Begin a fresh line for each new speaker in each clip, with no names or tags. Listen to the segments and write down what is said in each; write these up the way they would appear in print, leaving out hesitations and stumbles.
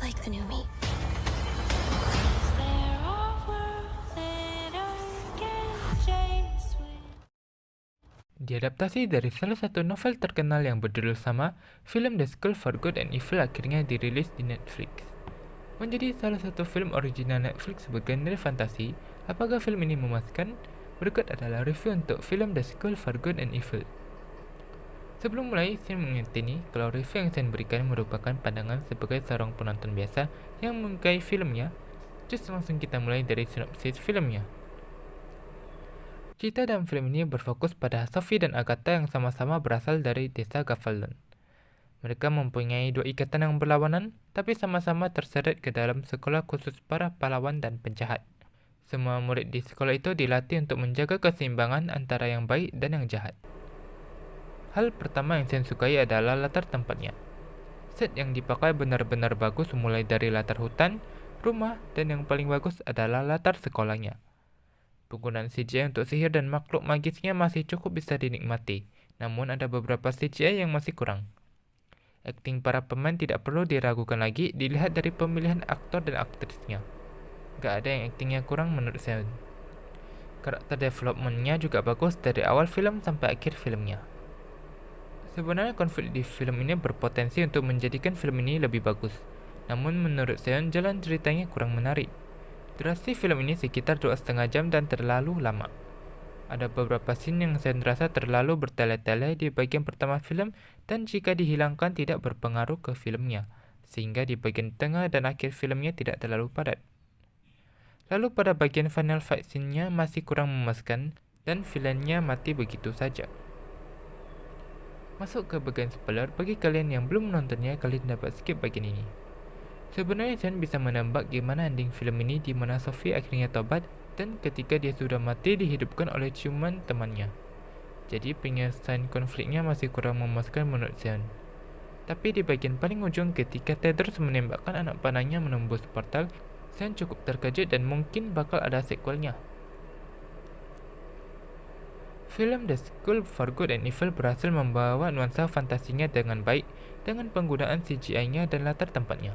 like the new me.
Diadaptasi dari salah satu novel terkenal yang berjudul sama, film The School for Good and Evil akhirnya dirilis di Netflix. Menjadi salah satu film original Netflix bergenre fantasi, apakah film ini memuaskan? Berikut adalah review untuk film The School for Good and Evil. Sebelum mulai, saya mengingatkan kalau review yang saya berikan merupakan pandangan sebagai seorang penonton biasa yang menyukai filmnya. Just langsung kita mulai dari sinopsis filmnya. Cerita dalam film ini berfokus pada Sophie dan Agatha yang sama-sama berasal dari desa Gavaldon. Mereka mempunyai dua ikatan yang berlawanan, tapi sama-sama terseret ke dalam sekolah khusus para pahlawan dan penjahat. Semua murid di sekolah itu dilatih untuk menjaga keseimbangan antara yang baik dan yang jahat. Hal pertama yang saya sukai adalah latar tempatnya. Set yang dipakai benar-benar bagus, mulai dari latar hutan, rumah, dan yang paling bagus adalah latar sekolahnya. Penggunaan CGI untuk sihir dan makhluk magisnya masih cukup bisa dinikmati, namun ada beberapa CGI yang masih kurang. Akting para pemain tidak perlu diragukan lagi dilihat dari pemilihan aktor dan aktrisnya. Gak ada yang aktingnya kurang menurut saya. Karakter developmentnya juga bagus dari awal film sampai akhir filmnya. Sebenarnya konflik di film ini berpotensi untuk menjadikan film ini lebih bagus, namun menurut saya jalan ceritanya kurang menarik. Durasi film ini sekitar 2,5 jam dan terlalu lama. Ada beberapa scene yang saya rasa terlalu bertele-tele di bagian pertama film dan jika dihilangkan tidak berpengaruh ke filmnya, sehingga di bagian tengah dan akhir filmnya tidak terlalu padat. Lalu pada bagian final fight scene-nya masih kurang memuaskan dan villain-nya mati begitu saja. Masuk ke bagian spoiler, bagi kalian yang belum menontonnya, kalian dapat skip bagian ini. Sebenarnya saya bisa menebak gimana ending film ini di mana Sophie akhirnya tobat dan ketika dia sudah mati dihidupkan oleh ciuman temannya. Jadi penyelesaian konfliknya masih kurang memuaskan menurut saya. Tapi di bagian paling ujung ketika Tedros menembakkan anak panahnya menembus portal, saya cukup terkejut dan mungkin bakal ada sequelnya. Film The School for Good and Evil berhasil membawa nuansa fantasinya dengan baik dengan penggunaan CGI-nya dan latar tempatnya.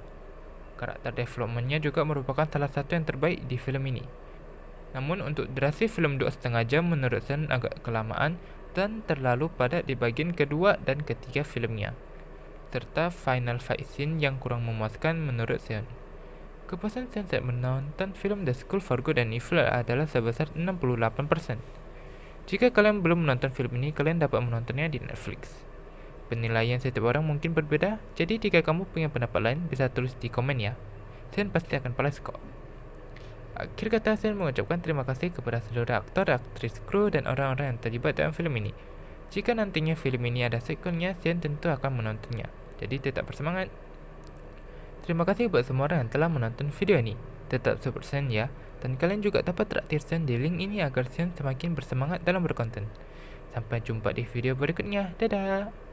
Karakter development-nya juga merupakan salah satu yang terbaik di film ini. Namun untuk durasi film 2,5 jam menurut saya agak kelamaan dan terlalu padat di bagian kedua dan ketiga filmnya, serta final fight scene yang kurang memuaskan menurut saya. Kepuasan saya saat menonton film The School for Good and Evil adalah sebesar 68%. Jika kalian belum menonton film ini, kalian dapat menontonnya di Netflix. Penilaian setiap orang mungkin berbeda, jadi jika kamu punya pendapat lain, bisa tulis di komen ya. Saya pasti akan balas kok. Akhir kata, saya mengucapkan terima kasih kepada seluruh aktor, aktris, kru, dan orang-orang yang terlibat dalam film ini. Jika nantinya film ini ada sequelnya, saya tentu akan menontonnya. Jadi tetap bersemangat. Terima kasih buat semua orang yang telah menonton video ini. Tetap support Sen ya. Dan kalian juga dapat traktir Sen di link ini agar Sen semakin bersemangat dalam berkonten. Sampai jumpa di video berikutnya. Dadah.